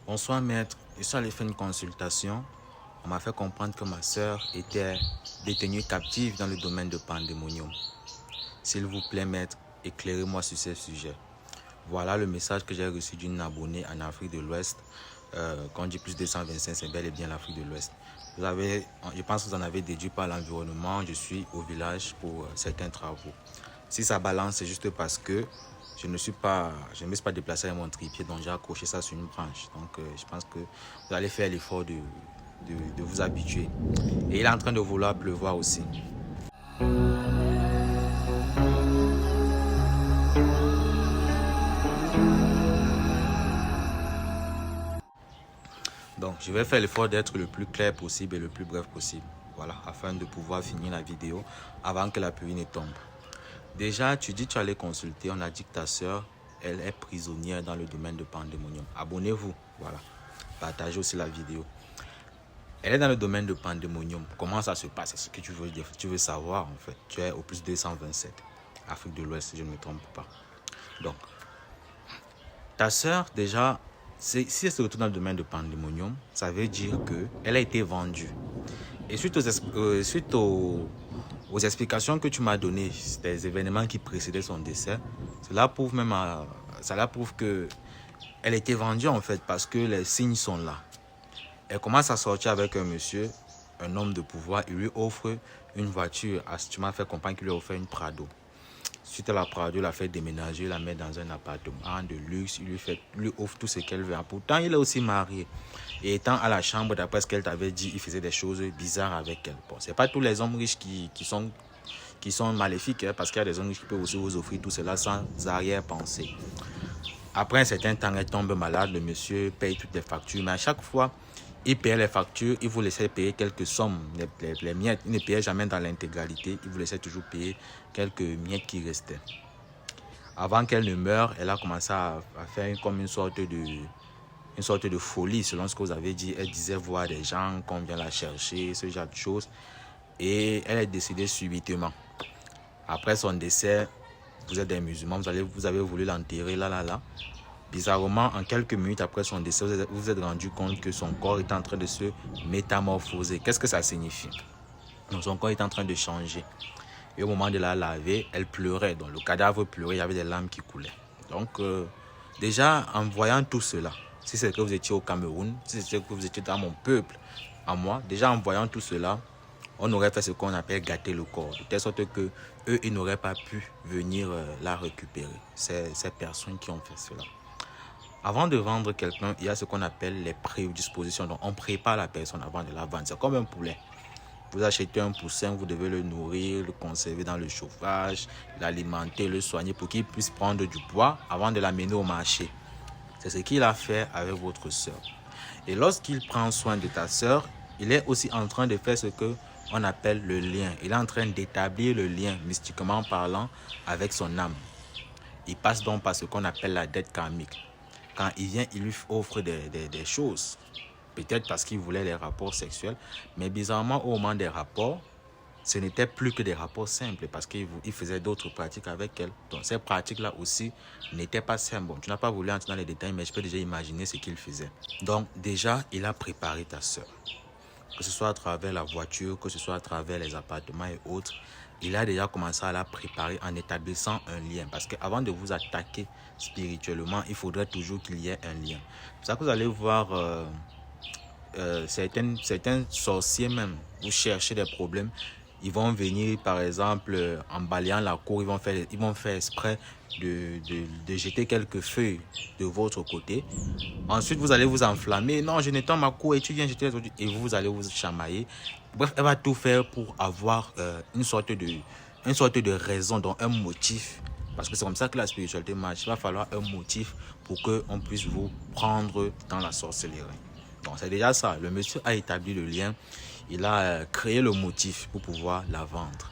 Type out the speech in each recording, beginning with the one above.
Bonsoir maître, je suis allé faire une consultation. On m'a fait comprendre que ma sœur était détenue captive dans le domaine de Pandemonium. S'il vous plaît maître, éclairez-moi sur ce sujet. Voilà le message que j'ai reçu d'une abonnée en Afrique de l'Ouest. Quand on dit plus de 225, c'est bel et bien l'Afrique de l'Ouest. Je pense que vous en avez déduit par l'environnement. Je suis au village pour certains travaux. Si ça balance, c'est juste parce que je ne me suis pas déplacé avec mon trépied, donc j'ai accroché ça sur une branche. Donc je pense que vous allez faire l'effort de vous habituer. Et il est en train de vouloir pleuvoir aussi. Donc je vais faire l'effort d'être le plus clair possible et le plus bref possible. Voilà, afin de pouvoir finir la vidéo avant que la pluie ne tombe. Déjà, tu dis que tu allais consulter, on a dit que ta soeur, elle est prisonnière dans le domaine de Pandemonium. Abonnez-vous, voilà. Partagez aussi la vidéo. Elle est dans le domaine de Pandemonium. Comment ça se passe? C'est ce que tu veux savoir en fait. Tu es au plus 227, Afrique de l'Ouest, si je ne me trompe pas. Donc, ta soeur, déjà, si elle se retrouve dans le domaine de Pandemonium, ça veut dire qu'elle a été vendue. Et suite aux explications que tu m'as données, des événements qui précédaient son décès, cela prouve qu'elle a été vendue en fait parce que les signes sont là. Elle commence à sortir avec un monsieur, un homme de pouvoir, il lui offre une voiture. Tu m'as fait comprendre qu'il lui a offert une Prado. Suite à la Prado, il la fait déménager, il la met dans un appartement de luxe, il lui offre tout ce qu'elle veut. Pourtant, il est aussi marié. Et étant à la chambre, d'après ce qu'elle t'avait dit, il faisait des choses bizarres avec elle. Bon, c'est pas tous les hommes riches qui sont maléfiques, hein, parce qu'il y a des hommes riches qui peuvent aussi vous offrir tout cela sans arrière-pensée. Après un certain temps, elle tombe malade, le monsieur paye toutes les factures, mais à chaque fois, il payait les factures, il vous laissait payer quelques sommes, les miettes. Il ne payait jamais dans l'intégralité, il vous laissait toujours payer quelques miettes qui restaient. Avant qu'elle ne meure, elle a commencé à faire comme une sorte de folie, selon ce que vous avez dit. Elle disait voir des gens, qu'on vient la chercher, ce genre de choses. Et elle est décédée subitement. Après son décès, vous êtes des musulmans, vous avez voulu l'enterrer là. Bizarrement, en quelques minutes après son décès, vous vous êtes rendu compte que son corps est en train de se métamorphoser. Qu'est-ce que ça signifie? Donc, son corps est en train de changer. Et au moment de la laver, elle pleurait. Donc, le cadavre pleurait, il y avait des larmes qui coulaient. Donc, déjà, en voyant tout cela, si c'est que vous étiez au Cameroun, si c'est que vous étiez dans mon peuple, à moi, déjà en voyant tout cela, on aurait fait ce qu'on appelle gâter le corps. De telle sorte que eux, ils n'auraient pas pu venir la récupérer. C'est ces personnes qui ont fait cela. Avant de vendre quelqu'un, il y a ce qu'on appelle les prédispositions. Donc, on prépare la personne avant de la vendre. C'est comme un poulet. Vous achetez un poussin, vous devez le nourrir, le conserver dans le chauffage, l'alimenter, le soigner pour qu'il puisse prendre du poids avant de l'amener au marché. C'est ce qu'il a fait avec votre soeur. Et lorsqu'il prend soin de ta soeur, il est aussi en train de faire ce qu'on appelle le lien. Il est en train d'établir le lien, mystiquement parlant, avec son âme. Il passe donc par ce qu'on appelle la dette karmique. Quand il vient, il lui offre des choses. Peut-être parce qu'il voulait les rapports sexuels. Mais bizarrement, au moment des rapports, ce n'était plus que des rapports simples parce qu'il faisait d'autres pratiques avec elle. Donc ces pratiques-là aussi n'étaient pas simples. Bon, tu n'as pas voulu entrer dans les détails, mais je peux déjà imaginer ce qu'il faisait. Donc déjà, il a préparé ta soeur. Que ce soit à travers la voiture, que ce soit à travers les appartements et autres. Il a déjà commencé à la préparer en établissant un lien. Parce qu'avant de vous attaquer spirituellement, il faudrait toujours qu'il y ait un lien. C'est pour ça que vous allez voir certains sorciers même, vous cherchez des problèmes. Ils vont venir par exemple en balayant la cour, ils vont faire exprès de jeter quelques feuilles de votre côté. Ensuite, vous allez vous enflammer. Non, je n'étends ma cour et tu viens jeter les autres. Et vous allez vous chamailler. Bref, elle va tout faire pour avoir une sorte de raison, donc un motif. Parce que c'est comme ça que la spiritualité marche. Il va falloir un motif pour qu'on puisse vous prendre dans la sorcellerie. Donc c'est déjà ça. Le monsieur a établi le lien. Il a créé le motif pour pouvoir la vendre.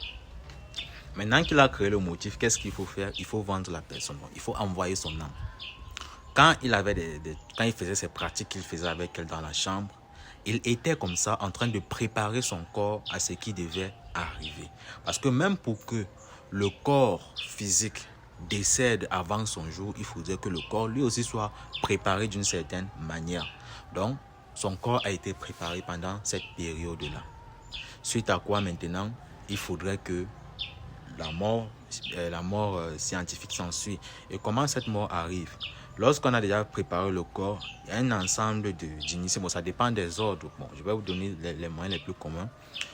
Maintenant qu'il a créé le motif, qu'est-ce qu'il faut faire? Il faut vendre la personne. Donc, il faut envoyer son âme. Quand il faisait ces pratiques qu'il faisait avec elle dans la chambre, il était comme ça en train de préparer son corps à ce qui devait arriver. Parce que même pour que le corps physique décède avant son jour, il faudrait que le corps lui aussi soit préparé d'une certaine manière. Donc, son corps a été préparé pendant cette période-là. Suite à quoi maintenant, il faudrait que la mort scientifique s'ensuit. Et comment cette mort arrive? Lorsqu'on a déjà préparé le corps, il y a un ensemble d'initiés. Bon, ça dépend des ordres. Bon, je vais vous donner les moyens les plus communs.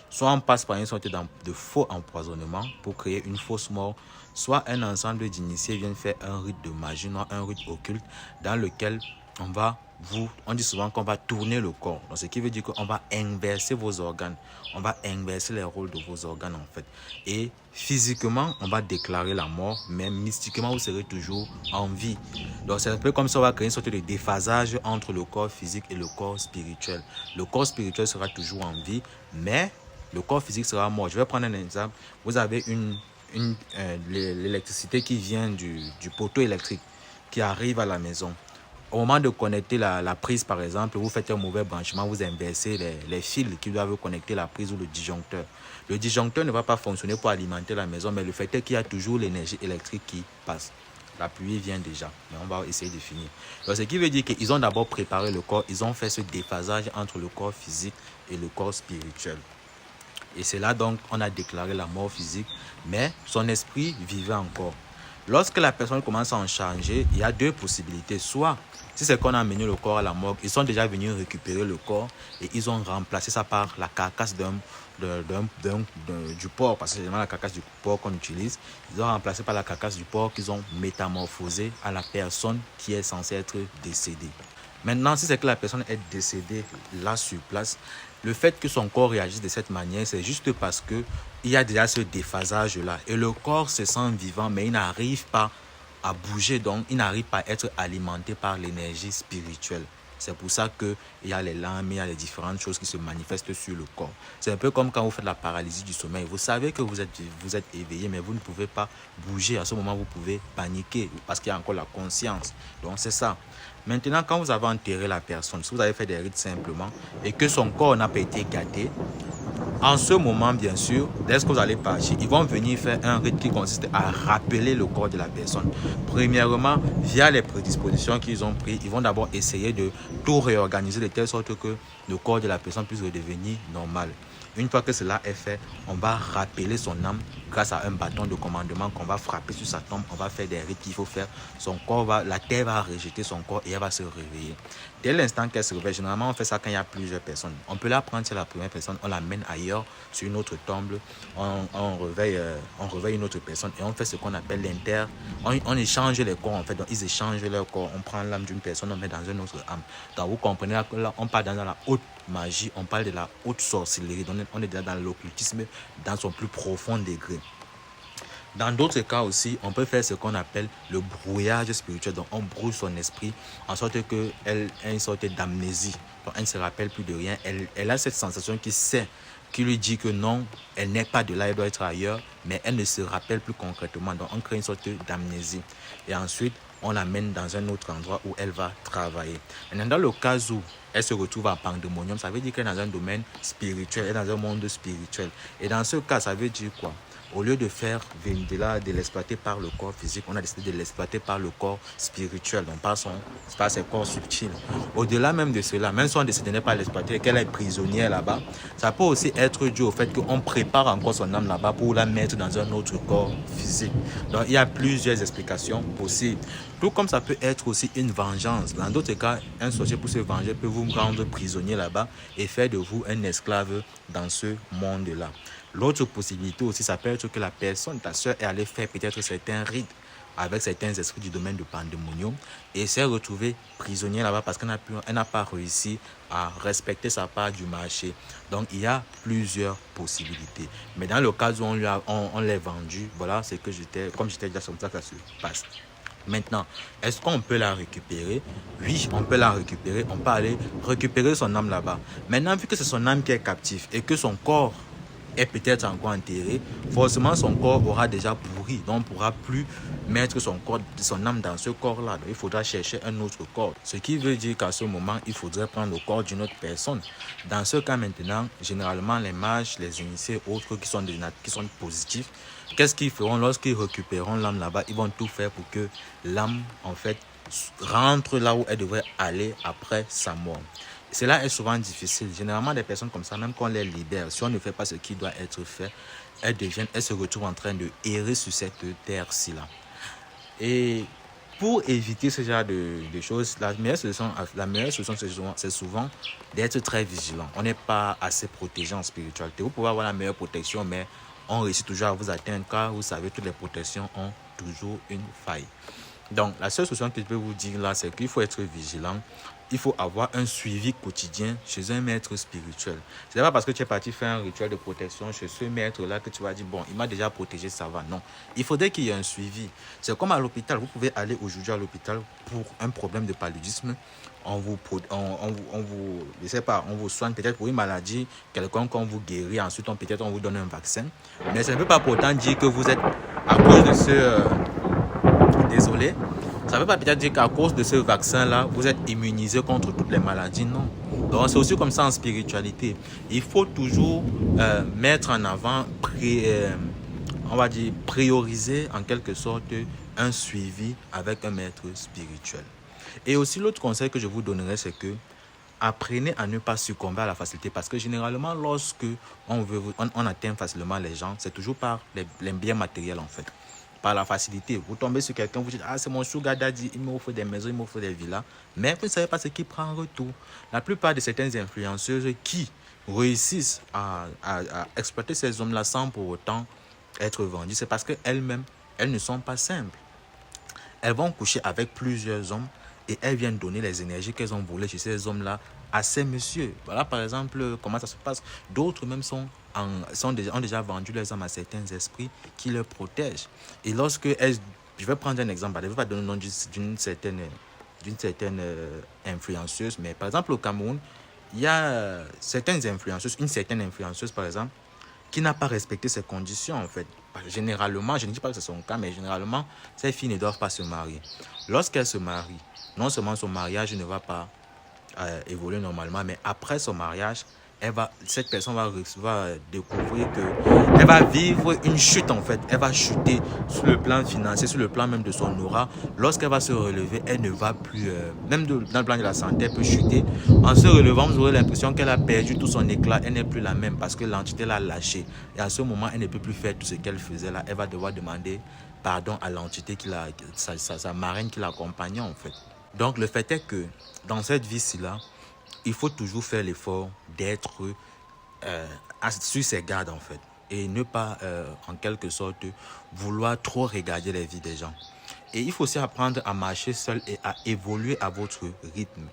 Soit on passe par une sorte de faux empoisonnement pour créer une fausse mort, soit un ensemble d'initiés viennent faire un rite de magie, un rite occulte dans lequel on dit souvent qu'on va tourner le corps. Donc, ce qui veut dire qu'on va inverser vos organes. On va inverser les rôles de vos organes en fait. Et physiquement, on va déclarer la mort, mais mystiquement, vous serez toujours en vie. Donc, c'est un peu comme ça, on va créer une sorte de déphasage entre le corps physique et le corps spirituel. Le corps spirituel sera toujours en vie, mais le corps physique sera mort. Je vais prendre un exemple. Vous avez l'électricité qui vient du poteau électrique qui arrive à la maison. Au moment de connecter la prise, par exemple, vous faites un mauvais branchement, vous inversez les fils qui doivent connecter la prise ou le disjoncteur. Le disjoncteur ne va pas fonctionner pour alimenter la maison, mais le fait est qu'il y a toujours l'énergie électrique qui passe. La pluie vient déjà, mais on va essayer de finir. Donc, ce qui veut dire qu'ils ont d'abord préparé le corps, ils ont fait ce déphasage entre le corps physique et le corps spirituel. Et c'est là donc on a déclaré la mort physique, mais son esprit vivait encore. Lorsque la personne commence à en changer, il y a deux possibilités. Soit, si c'est qu'on a amené le corps à la morgue, ils sont déjà venus récupérer le corps et ils ont remplacé ça par la carcasse du porc, parce que c'est vraiment la carcasse du porc qu'on utilise. Ils ont remplacé par la carcasse du porc qu'ils ont métamorphosé à la personne qui est censée être décédée. Maintenant, si c'est que la personne est décédée là sur place, le fait que son corps réagisse de cette manière, c'est juste parce qu'il y a déjà ce déphasage-là. Et le corps se sent vivant, mais il n'arrive pas à bouger, donc il n'arrive pas à être alimenté par l'énergie spirituelle. C'est pour ça qu'il y a les lames, il y a les différentes choses qui se manifestent sur le corps. C'est un peu comme quand vous faites la paralysie du sommeil. Vous savez que vous êtes éveillé, mais vous ne pouvez pas bouger. À ce moment, vous pouvez paniquer parce qu'il y a encore la conscience. Donc c'est ça. Maintenant, quand vous avez enterré la personne, si vous avez fait des rites simplement et que son corps n'a pas été gâté, en ce moment, bien sûr, dès que vous allez partir, ils vont venir faire un rite qui consiste à rappeler le corps de la personne. Premièrement, via les prédispositions qu'ils ont prises, ils vont d'abord essayer de tout réorganiser de telle sorte que le corps de la personne puisse redevenir normal. Une fois que cela est fait, on va rappeler son âme grâce à un bâton de commandement qu'on va frapper sur sa tombe. On va faire des rites qu'il faut faire. La terre va rejeter son corps et elle va se réveiller. Dès l'instant qu'elle se réveille, généralement on fait ça quand il y a plusieurs personnes. On peut la prendre sur la première personne, on l'amène ailleurs sur une autre tombe, on réveille une autre personne et on fait ce qu'on appelle on échange les corps en fait. Donc ils échangent leurs corps. On prend l'âme d'une personne, on met dans une autre âme. Donc vous comprenez que là on part dans la haute magie, on parle de la haute sorcellerie. Donc on est déjà dans l'occultisme dans son plus profond degré. Dans d'autres cas aussi, on peut faire ce qu'on appelle le brouillage spirituel. Donc, on brouille son esprit en sorte qu'elle ait une sorte d'amnésie. Donc, elle ne se rappelle plus de rien. Elle a cette sensation qui lui dit que non, elle n'est pas de là, elle doit être ailleurs, mais elle ne se rappelle plus concrètement. Donc, on crée une sorte d'amnésie. Et ensuite, on l'amène dans un autre endroit où elle va travailler. Et dans le cas où elle se retrouve à pandémonium, ça veut dire qu'elle est dans un domaine spirituel, elle est dans un monde spirituel. Et dans ce cas, ça veut dire quoi? Au lieu de faire de l'exploiter par le corps physique, on a décidé de l'exploiter par le corps spirituel, donc par ses corps subtils. Au-delà même de cela, même si on décide de ne pas l'exploiter et qu'elle est prisonnière là-bas, ça peut aussi être dû au fait qu'on prépare encore son âme là-bas pour la mettre dans un autre corps physique. Donc il y a plusieurs explications possibles. Tout comme ça peut être aussi une vengeance. Dans d'autres cas, un sorcier pour se venger peut vous rendre prisonnier là-bas et faire de vous un esclave dans ce monde-là. L'autre possibilité aussi, ça peut être que la personne, ta soeur, est allée faire peut-être certains rites avec certains esprits du domaine de pandémonium et s'est retrouvée prisonnière là-bas parce qu'elle n'a pas réussi à respecter sa part du marché. Donc, il y a plusieurs possibilités. Mais dans le cas où on l'a vendu, voilà, c'est que comme j'étais déjà sur ça, ça se passe. Maintenant, est-ce qu'on peut la récupérer? Oui, on peut la récupérer. On peut aller récupérer son âme là-bas. Maintenant, vu que c'est son âme qui est captive et que son corps est peut-être encore enterré, forcément son corps aura déjà pourri. Donc on ne pourra plus mettre son corps, son âme dans ce corps-là. Donc il faudra chercher un autre corps. Ce qui veut dire qu'à ce moment, il faudrait prendre le corps d'une autre personne. Dans ce cas maintenant, généralement les mages, les initiés autres qui sont positifs, qu'est-ce qu'ils feront lorsqu'ils récupéreront l'âme là-bas? Ils vont tout faire pour que l'âme, en fait, rentre là où elle devrait aller après sa mort. Cela est souvent difficile. Généralement, des personnes comme ça, même quand on les libère, si on ne fait pas ce qui doit être fait, elles se retrouvent en train de errer sur cette terre-ci là. Et pour éviter ce genre de choses, la meilleure solution c'est souvent d'être très vigilant. On n'est pas assez protégé en spiritualité. Vous pouvez avoir la meilleure protection, mais on réussit toujours à vous atteindre car vous savez que toutes les protections ont toujours une faille. Donc, la seule solution que je peux vous dire là, c'est qu'il faut être vigilant. Il faut avoir un suivi quotidien chez un maître spirituel. Ce n'est pas parce que tu es parti faire un rituel de protection chez ce maître-là que tu vas dire, bon, il m'a déjà protégé, ça va. Non, il faudrait qu'il y ait un suivi. C'est comme à l'hôpital. Vous pouvez aller aujourd'hui à l'hôpital pour un problème de paludisme. On vous soigne peut-être pour une maladie, quelqu'un qu'on vous guérit, ensuite peut-être on vous donne un vaccin. Mais ça ne veut pas pour autant dire que vous êtes, à cause de ce... désolé, ça ne veut pas peut-être dire qu'à cause de ce vaccin-là, vous êtes immunisé contre toutes les maladies, non. Donc c'est aussi comme ça en spiritualité. Il faut toujours mettre en avant, on va dire, prioriser en quelque sorte un suivi avec un maître spirituel. Et aussi l'autre conseil que je vous donnerai, c'est que apprenez à ne pas succomber à la facilité, parce que généralement lorsque on atteint facilement les gens, c'est toujours par les biens matériels en fait. Par la facilité, vous tombez sur quelqu'un, vous dites, ah c'est mon sugar daddy, il m'offre des maisons, il m'offre des villas, mais vous ne savez pas ce qu'il prend en retour. La plupart de certaines influenceuses qui réussissent à exploiter ces hommes-là sans pour autant être vendues, c'est parce qu'elles-mêmes, elles ne sont pas simples. Elles vont coucher avec plusieurs hommes et elles viennent donner les énergies qu'elles ont volées chez ces hommes-là à ces messieurs. Voilà par exemple comment ça se passe. D'autres même ont déjà vendu leurs âmes à certains esprits qui les protègent. Et lorsque elles, je vais prendre un exemple, je ne vais pas donner le nom d'une certaine influenceuse, mais par exemple au Cameroun, il y a certaines influenceuses, une certaine influenceuse par exemple, qui n'a pas respecté ces conditions en fait. Généralement, je ne dis pas que c'est son cas, mais généralement, ces filles ne doivent pas se marier. Lorsqu'elles se marient, non seulement son mariage ne va pas évoluer normalement, mais après son mariage, cette personne va découvrir qu'elle va vivre une chute en fait. Elle va chuter sur le plan financier, sur le plan même de son aura. Lorsqu'elle va se relever, elle ne va plus, même dans le plan de la santé, elle peut chuter. En se relevant, vous aurez l'impression qu'elle a perdu tout son éclat. Elle n'est plus la même parce que l'entité l'a lâchée. Et à ce moment, elle ne peut plus faire tout ce qu'elle faisait là. Elle va devoir demander pardon à l'entité, sa marraine qui l'accompagnait en fait. Donc le fait est que dans cette vie-ci là, il faut toujours faire l'effort d'être sur ses gardes en fait. Et ne pas en quelque sorte vouloir trop regarder les vies des gens. Et il faut aussi apprendre à marcher seul et à évoluer à votre rythme.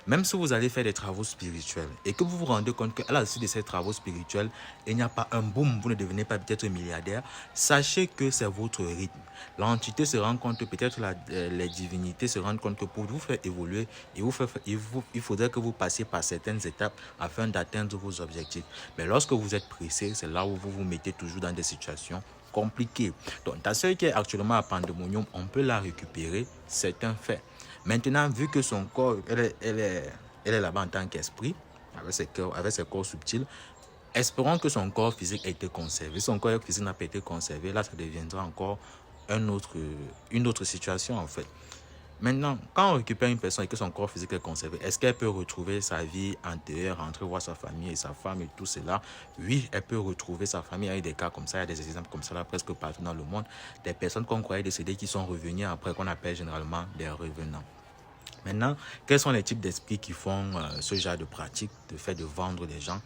Même si vous allez faire des travaux spirituels et que vous vous rendez compte qu'à la suite de ces travaux spirituels, il n'y a pas un boom, vous ne devenez pas peut-être milliardaire, sachez que c'est votre rythme. L'entité se rend compte, peut-être les divinités se rendent compte que pour vous faire évoluer, il faudrait que vous passiez par certaines étapes afin d'atteindre vos objectifs. Mais lorsque vous êtes pressé, c'est là où vous vous mettez toujours dans des situations compliquées. Donc, ta soeur qui est actuellement à Pandemonium, on peut la récupérer, c'est un fait. Maintenant, vu que son corps, elle est là-bas en tant qu'esprit, avec ses corps subtils, espérons que son corps physique ait été conservé. Si son corps physique n'a pas été conservé, là, ça deviendra encore une autre situation, en fait. Maintenant, quand on récupère une personne et que son corps physique est conservé, est-ce qu'elle peut retrouver sa vie antérieure, rentrer voir sa famille et sa femme et tout cela? Oui, elle peut retrouver sa famille. Il y a des cas comme ça, il y a des exemples comme ça là, presque partout dans le monde. Des personnes qu'on croyait décédées qui sont revenues après, qu'on appelle généralement des revenants. Maintenant, quels sont les types d'esprits qui font ce genre de pratique, de fait de vendre des gens?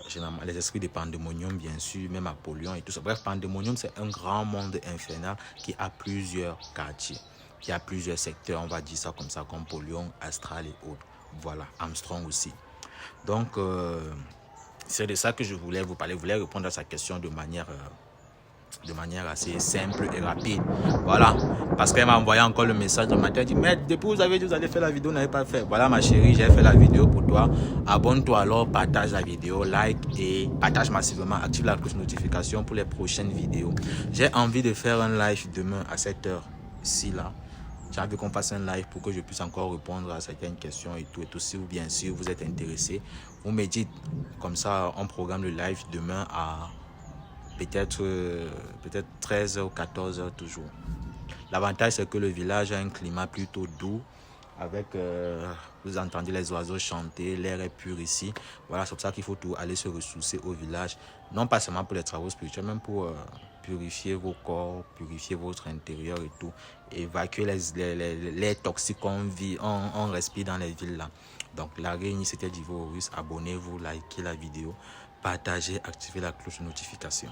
Généralement, les esprits de Pandemonium, bien sûr, même Apollyon et tout ça. Bref, Pandemonium, c'est un grand monde infernal qui a plusieurs quartiers. Il y a plusieurs secteurs, on va dire ça comme ça, comme Apollyon, Astral et autres. Voilà, Armstrong aussi. Donc, c'est de ça que je voulais vous parler. Je voulais répondre à sa question de manière de manière assez simple et rapide. Voilà, parce qu'elle m'a envoyé encore le message le matin, elle dit, mais depuis vous avez dit vous allez faire la vidéo, vous n'avez pas fait. Voilà ma chérie, j'ai fait la vidéo pour toi. Abonne-toi alors, partage la vidéo, like et partage massivement, active la cloche de notification pour les prochaines vidéos. J'ai envie de faire un live demain à 7h, là. J'ai envie qu'on fasse un live pour que je puisse encore répondre à certaines questions et tout. Si vous, bien sûr, vous êtes intéressé, vous me dites, comme ça, on programme le live demain à peut-être 13h ou 14h toujours. L'avantage, c'est que le village a un climat plutôt doux. Avec, vous entendez les oiseaux chanter, l'air est pur ici. Voilà, c'est pour ça qu'il faut tout aller se ressourcer au village. Non pas seulement pour les travaux spirituels, même pour purifier vos corps, purifier votre intérieur et tout. Évacuer les toxiques on respire dans les villes là. Donc la réunion, c'était Divo Horus. Abonnez-vous, likez la vidéo, partagez, activez la cloche de notification.